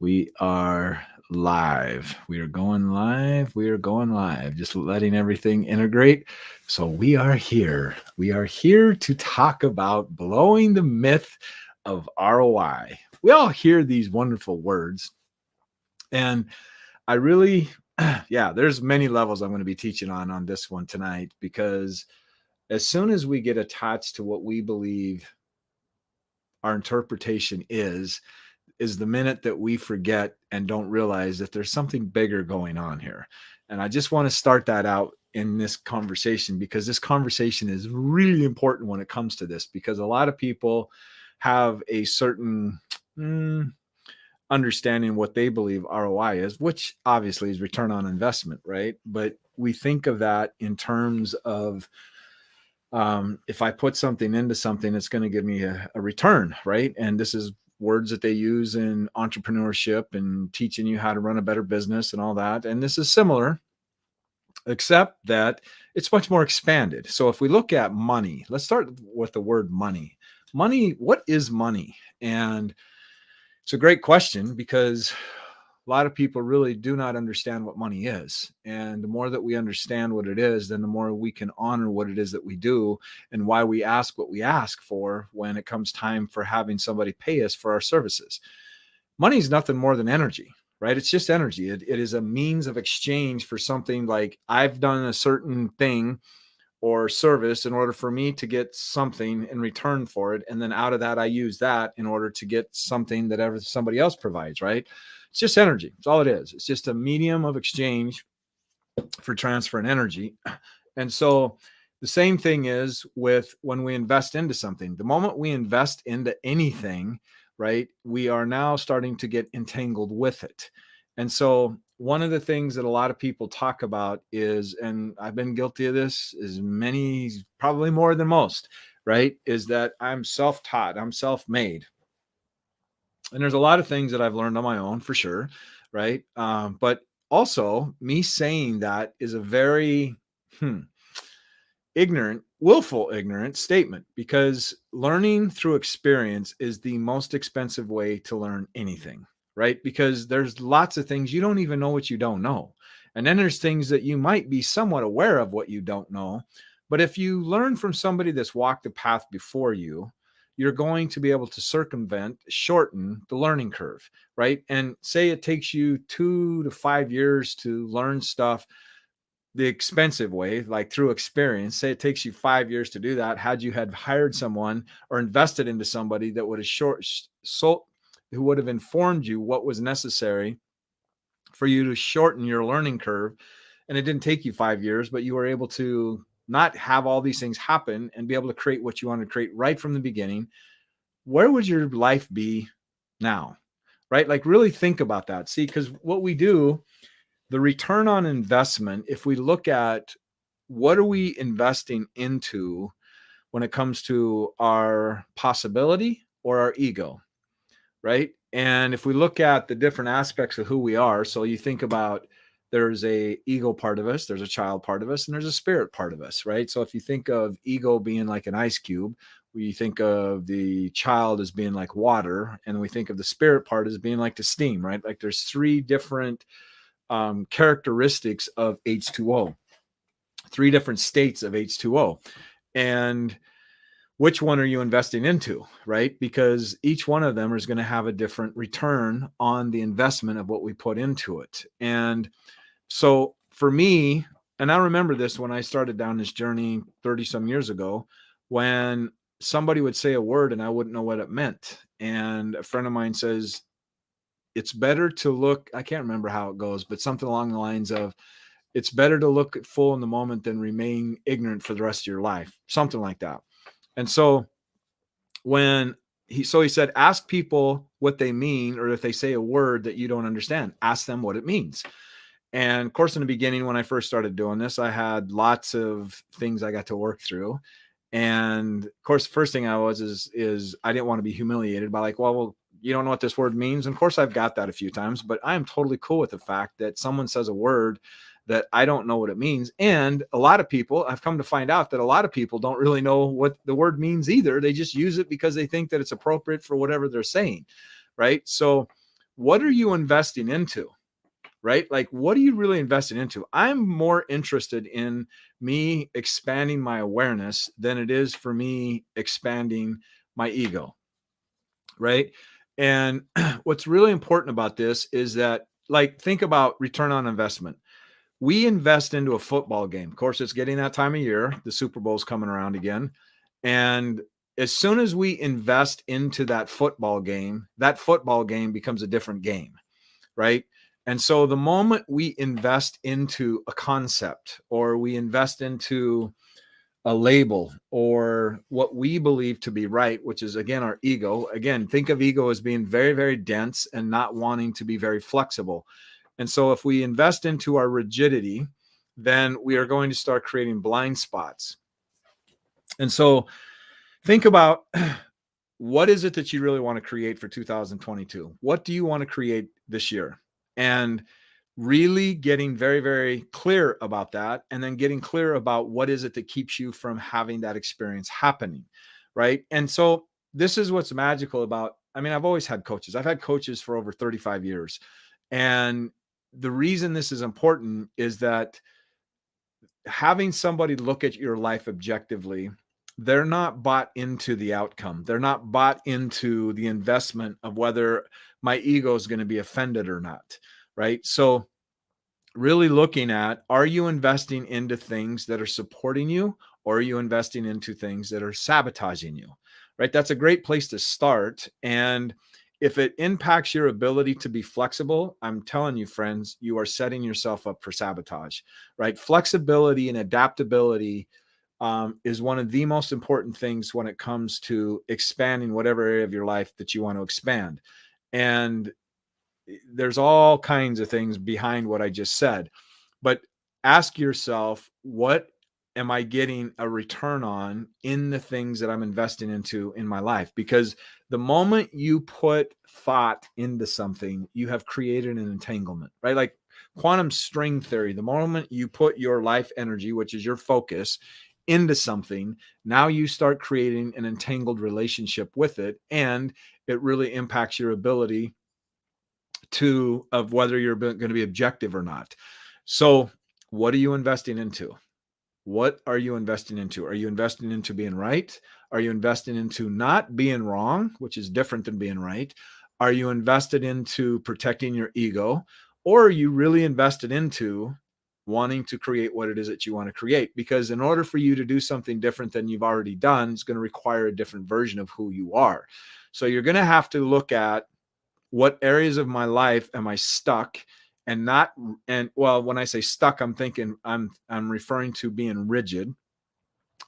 We are live. We are going live. We are going live. Just letting everything integrate. So we are here. We are here to talk about blowing the myth of ROI. We all hear these wonderful words. And I really, yeah, there's many levels I'm going to be teaching on this one tonight, because as soon as we get attached to what we believe our interpretation is the minute that we forget and don't realize that there's something bigger going on here. And I just want to start that out in this conversation, because this conversation is really important when it comes to this, because a lot of people have a certain understanding what they believe ROI is, which obviously is return on investment, right? But we think of that in terms of if I put something into something, it's going to give me a return, right? And this is words that they use in entrepreneurship and teaching you how to run a better business and all that. And this is similar, except that it's much more expanded. So if we look at money, let's start with the word money. Money, what is money? And it's a great question, because a lot of people really do not understand what money is. And the more that we understand what it is, then the more we can honor what it is that we do and why we ask what we ask for when it comes time for having somebody pay us for our services. Money is nothing more than energy, right? It's just energy. It is a means of exchange for something. Like, I've done a certain thing or service in order for me to get something in return for it. And then out of that, I use that in order to get something that somebody else provides, right? It's just energy. It's all it is. It's just a medium of exchange for transferring energy. And so the same thing is with when we invest into something. The moment we invest into anything, right, we are now starting to get entangled with it. And so one of the things that a lot of people talk about is, and I've been guilty of this as many, probably more than most, right, is that I'm self-taught, I'm self-made. And there's a lot of things that I've learned on my own, for sure, right? But also, me saying that is a very willful ignorant statement, because learning through experience is the most expensive way to learn anything, right? Because there's lots of things you don't even know what you don't know. And then there's things that you might be somewhat aware of what you don't know. But if you learn from somebody that's walked the path before you, you're going to be able to shorten the learning curve, right? And say it takes you 2 to 5 years to learn stuff the expensive way, like through experience. Say it takes you 5 years to do that. Had you had hired someone or invested into somebody that would have who would have informed you what was necessary for you to shorten your learning curve, and it didn't take you 5 years, but you were able to not have all these things happen and be able to create what you want to create right from the beginning, where would your life be now? Right? Like, really think about that. See, because what we do, the return on investment, if we look at what are we investing into when it comes to our possibility or our ego, right? And if we look at the different aspects of who we are, so you think about, there's a ego part of us, there's a child part of us, and there's a spirit part of us, right? So if you think of ego being like an ice cube, we think of the child as being like water, and we think of the spirit part as being like the steam, right? Like, there's three different characteristics of H2O, three different states of H2O. And which one are you investing into, right? Because each one of them is going to have a different return on the investment of what we put into it. And so for me, and I remember this when I started down this journey 30 some years ago, when somebody would say a word and I wouldn't know what it meant. And a friend of mine says, it's better to look, I can't remember how it goes, but something along the lines of, it's better to look at full in the moment than remain ignorant for the rest of your life, something like that. And so he said, ask people what they mean, or if they say a word that you don't understand, ask them what it means. And of course, in the beginning, when I first started doing this, I had lots of things I got to work through. And of course, the first thing is I didn't want to be humiliated by like, well, you don't know what this word means. And of course, I've got that a few times, but I am totally cool with the fact that someone says a word that I don't know what it means. And a lot of people, I've come to find out that a lot of people don't really know what the word means either. They just use it because they think that it's appropriate for whatever they're saying, right? So what are you investing into? Right? Like, what are you really investing into? I'm more interested in me expanding my awareness than it is for me expanding my ego. Right? And what's really important about this is that, like, think about return on investment. We invest into a football game. Of course, it's getting that time of year. The Super Bowl's coming around again. And as soon as we invest into that football game becomes a different game, right? And so the moment we invest into a concept, or we invest into a label, or what we believe to be right, which is, again, our ego. Again, think of ego as being very, very dense and not wanting to be very flexible. And so if we invest into our rigidity, then we are going to start creating blind spots. And so think about, what is it that you really want to create for 2022? What do you want to create this year? And really getting very, very clear about that, and then getting clear about what is it that keeps you from having that experience happening, right? And so this is what's magical about, I mean, I've always had coaches. I've had coaches for over 35 years. And the reason this is important is that having somebody look at your life objectively, they're not bought into the outcome. They're not bought into the investment of whether my ego is going to be offended or not, right? So really looking at, are you investing into things that are supporting you, or are you investing into things that are sabotaging you, right? That's a great place to start. And if it impacts your ability to be flexible, I'm telling you, friends, you are setting yourself up for sabotage, right? Flexibility and adaptability is one of the most important things when it comes to expanding whatever area of your life that you want to expand. And there's all kinds of things behind what I just said, but ask yourself, what am I getting a return on in the things that I'm investing into in my life? Because the moment you put thought into something, you have created an entanglement, right? Like quantum string theory, the moment you put your life energy, which is your focus, into something, now you start creating an entangled relationship with it, and it really impacts your ability of whether you're going to be objective or not. So what are you investing into? What are you investing into? Are you investing into being right? Are you investing into not being wrong, which is different than being right? Are you invested into protecting your ego? Or are you really invested into wanting to create what it is that you want to create? Because in order for you to do something different than you've already done, it's going to require a different version of who you are. So you're going to have to look at, what areas of my life am I stuck and not, and well, when I say stuck, I'm thinking I'm referring to being rigid,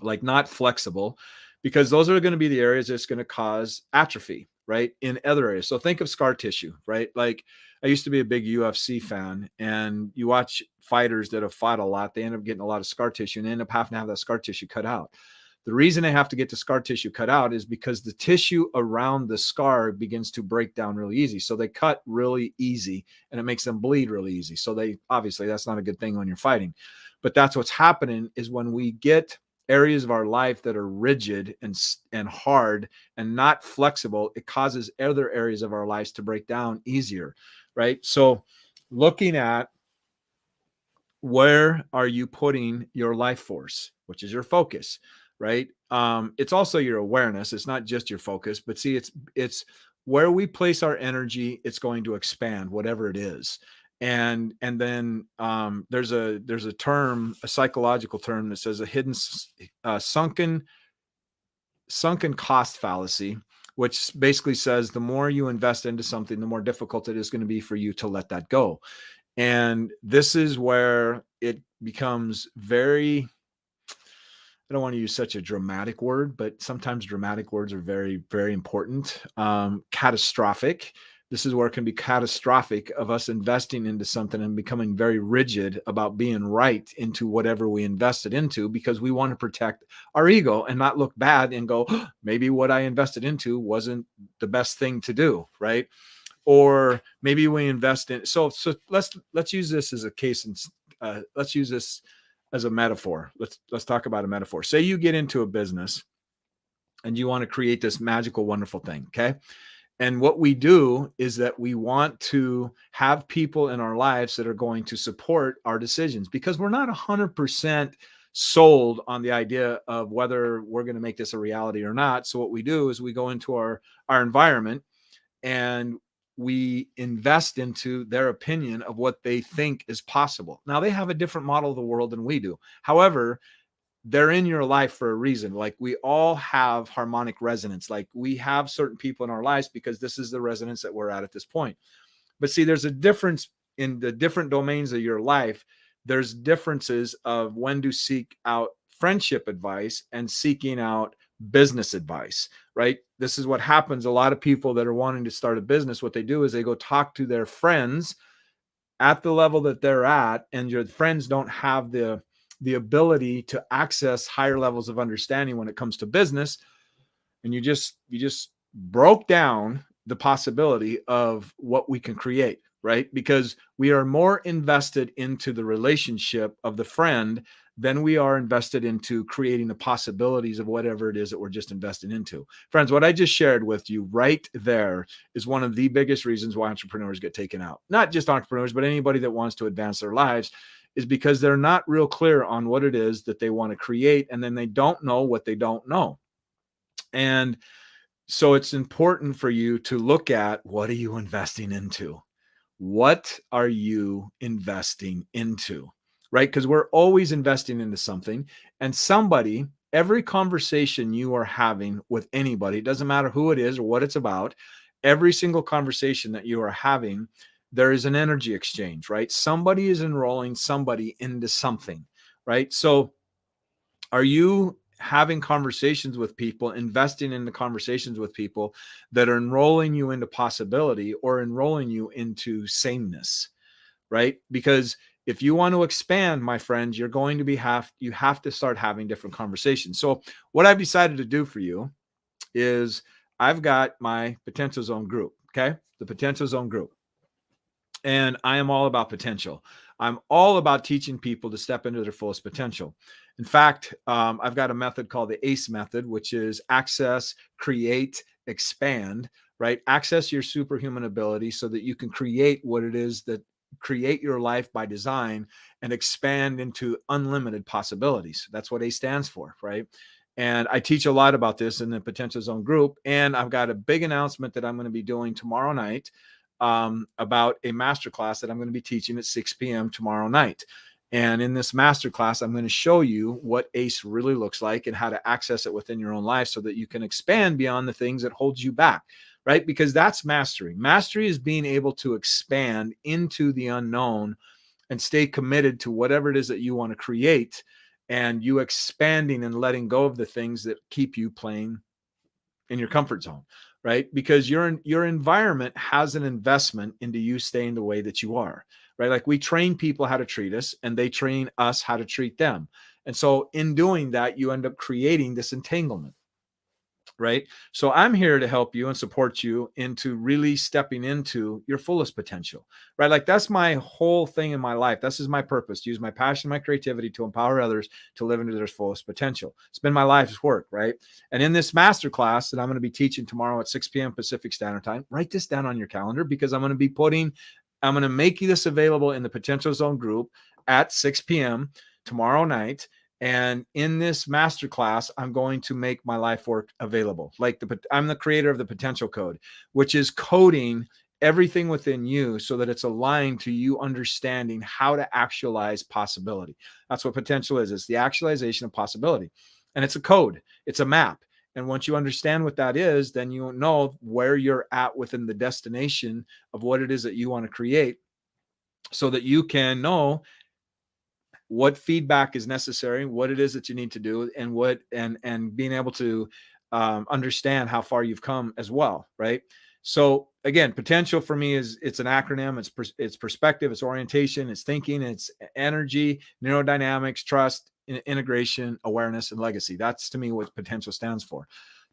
like not flexible, because those are going to be the areas that's going to cause atrophy, right? In other areas. So think of scar tissue, right? Like I used to be a big UFC fan, and you watch fighters that have fought a lot, they end up getting a lot of scar tissue and they end up having to have that scar tissue cut out. The reason they have to get the scar tissue cut out is because the tissue around the scar begins to break down really easy. So they cut really easy, and it makes them bleed really easy. So they, obviously that's not a good thing when you're fighting, but that's what's happening is when we get areas of our life that are rigid and hard and not flexible, it causes other areas of our lives to break down easier, right? So looking at, where are you putting your life force, which is your focus, right? It's also your awareness. It's not just your focus, but see, it's where we place our energy, it's going to expand whatever it is. And then there's a term, a psychological term that says a hidden sunken cost fallacy, which basically says the more you invest into something, the more difficult it is going to be for you to let that go. And this is where it becomes very, I don't want to use such a dramatic word, but sometimes dramatic words are very, very important. Catastrophic. This is where it can be catastrophic of us investing into something and becoming very rigid about being right into whatever we invested into, because we want to protect our ego and not look bad and go, oh, maybe what I invested into wasn't the best thing to do, right? Or maybe we invest in, so let's use this as a case, and let's use this as a metaphor. Let's talk about a metaphor. Say you get into a business and you want to create this magical, wonderful thing, okay? And what we do is that we want to have people in our lives that are going to support our decisions, because we're not 100% sold on the idea of whether we're going to make this a reality or not. So what we do is we go into our environment and we invest into their opinion of what they think is possible. Now, they have a different model of the world than we do. However, they're in your life for a reason. Like, we all have harmonic resonance. Like, we have certain people in our lives because this is the resonance that we're at this point. But see, there's a difference in the different domains of your life. There's differences of when to seek out friendship advice and seeking out business advice, right? This is what happens. A lot of people that are wanting to start a business, what they do is they go talk to their friends at the level that they're at, and your friends don't have the ability to access higher levels of understanding when it comes to business. And you just broke down the possibility of what we can create, right? Because we are more invested into the relationship of the friend than we are invested into creating the possibilities of whatever it is that we're just invested into. Friends, what I just shared with you right there is one of the biggest reasons why entrepreneurs get taken out. Not just entrepreneurs, but anybody that wants to advance their lives, is because they're not real clear on what it is that they want to create, and then they don't know what they don't know. And so it's important for you to look at, what are you investing into? What are you investing into? Right? Because we're always investing into something, and somebody, every conversation you are having with anybody, it doesn't matter who it is or what it's about, every single conversation that you are having, there is an energy exchange, right? Somebody is enrolling somebody into something, right? So are you having conversations with people, investing in the conversations with people that are enrolling you into possibility or enrolling you into sameness, right? Because if you want to expand, my friends, you're going to you have to start having different conversations. So what I've decided to do for you is, I've got my Potential Zone group, okay? The Potential Zone group. And I am all about potential. I'm all about teaching people to step into their fullest potential. In fact, I've got a method called the ACE method, which is access, create, expand, right? Access your superhuman ability so that you can create what it is that create your life by design and expand into unlimited possibilities. That's what ACE stands for, right? And I teach a lot about this in the Potential Zone group. And I've got a big announcement that I'm going to be doing tomorrow night, about a masterclass that I'm going to be teaching at 6 p.m. tomorrow night. And in this masterclass, I'm going to show you what ACE really looks like and how to access it within your own life so that you can expand beyond the things that hold you back, right? Because that's mastery. Mastery is being able to expand into the unknown and stay committed to whatever it is that you want to create, and you expanding and letting go of the things that keep you playing in your comfort zone, right? Because your environment has an investment into you staying the way that you are, right? Like, we train people how to treat us, and they train us how to treat them. And so in doing that, you end up creating this entanglement, right? So I'm here to help you and support you into really stepping into your fullest potential, right? Like, that's my whole thing in my life. This is my purpose, to use my passion, my creativity to empower others to live into their fullest potential. It's been my life's work, right? And in this masterclass that I'm going to be teaching tomorrow at 6 p.m. Pacific Standard Time, write this down on your calendar, because I'm going to make this available in the Potential Zone group at 6 p.m. tomorrow night. And in this masterclass, I'm going to make my life work available. Like, I'm the creator of the Potential Code, which is coding everything within you so that it's aligned to you understanding how to actualize possibility. That's what potential is. It's the actualization of possibility. And it's a code. It's a map. And once you understand what that is, then you know where you're at within the destination of what it is that you want to create, so that you can know what feedback is necessary, what it is that you need to do, and being able to understand how far you've come as well, right? So again, potential for me it's an acronym. It's perspective, it's orientation, it's thinking, it's energy, neurodynamics, trust, integration, awareness, and legacy. That's, to me, what potential stands for.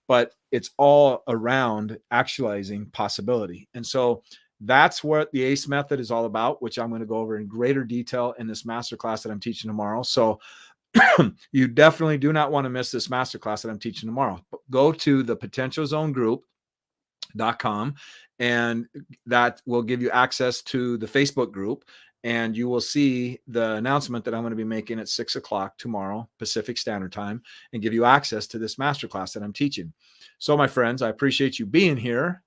But it's all around actualizing possibility. And so that's what the ACE method is all about, which I'm going to go over in greater detail in this masterclass that I'm teaching tomorrow. So you definitely do not want to miss this masterclass that I'm teaching tomorrow. Go to the Potential Zone group, and that will give you access to the Facebook group. And you will see the announcement that I'm going to be making at 6 o'clock tomorrow, Pacific Standard Time, and give you access to this masterclass that I'm teaching. So, my friends, I appreciate you being here.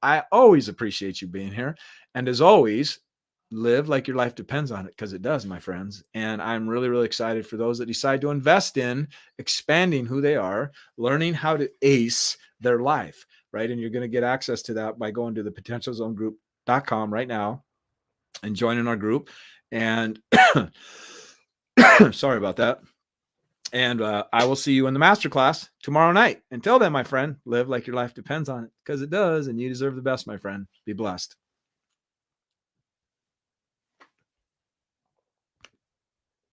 I always appreciate you being here. And as always, live like your life depends on it, because it does, my friends. And I'm really, really excited for those that decide to invest in expanding who they are, learning how to ace their life, right? And you're going to get access to that by going to the potentialzonegroup.com right now and joining our group. And sorry about that. And I will see you in the masterclass tomorrow night. Until then, my friend, live like your life depends on it, because it does. And you deserve the best, my friend. Be blessed.